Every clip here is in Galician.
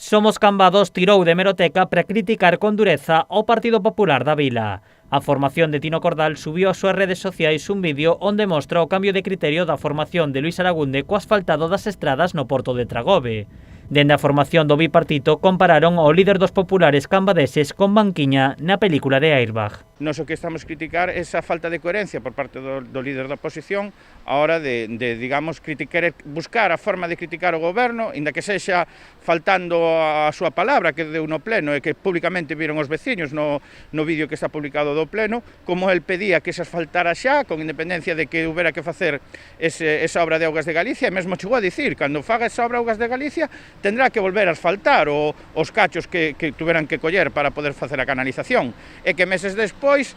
Somos Cambados tirou de hemeroteca para criticar con dureza ao Partido Popular da Vila. A formación de Tino Cordal subiu ás súas redes sociais un vídeo onde mostra o cambio de criterio da formación de Luís Aragunde co asfaltado das estradas no porto de Tragove. Dende a formación do bipartito compararon ao líder dos populares cambadeses con Banquiña na película de Airbag. Nos o que estamos criticar é esa falta de coherencia por parte do líder da oposición a hora de digamos, buscar a forma de criticar o goberno, inda que sexa faltando a súa palabra que deu no pleno e que públicamente viron os veciños no vídeo que está publicado do pleno, como el pedía que se asfaltara xa, con independencia de que houbera que facer esa obra de Augas de Galicia, e mesmo chegou a dicir, cando faga esa obra Augas de Galicia, tendrá que volver a asfaltar os cachos que tuveran que coller para poder facer a canalización, e que meses despois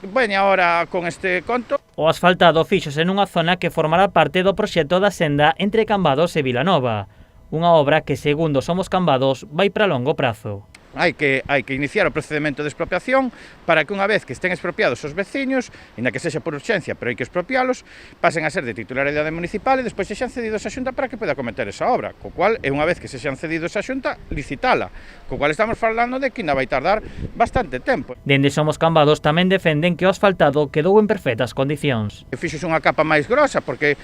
veña ahora con este conto. O asfaltado fíxose nunha zona que formará parte do proxecto da senda entre Cambados e Vilanova, unha obra que, segundo Somos Cambados, vai para longo prazo. Hai que iniciar o procedimento de expropiación para que unha vez que estén expropiados os veciños, inda que sexa por urxencia, pero hai que expropialos, pasen a ser de titularidade municipal e despois sexan cedidos á Xunta para que poida cometer esa obra, co cual, e unha vez que sexan cedidos á Xunta, licitala, co cual estamos falando de que ainda vai tardar bastante tempo. Dende Somos Cambados tamén defenden que o asfaltado quedou en perfectas condicións. Fixos unha capa máis grosa porque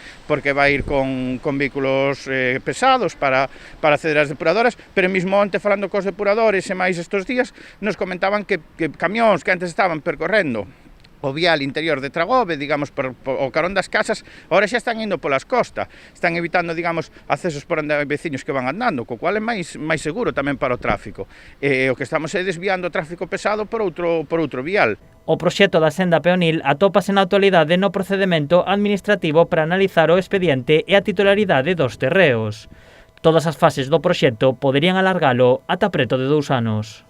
vai ir con vehículos pesados para acceder ás depuradoras, pero mesmo onte falando cos depuradores e máis estes días, nos comentaban que camións que antes estaban percorrendo o vial interior de Tragove, digamos, por o carón das casas, agora xa están indo polas costas, están evitando, digamos, accesos por onde hai veciños que van andando, co cual é máis seguro tamén para o tráfico. O que estamos é desviando o tráfico pesado por outro vial. O proxecto da senda peonil atópase na actualidade no procedemento administrativo para analizar o expediente e a titularidade dos terreos. Todas as fases do proxecto poderían alargalo ata preto de 2 anos.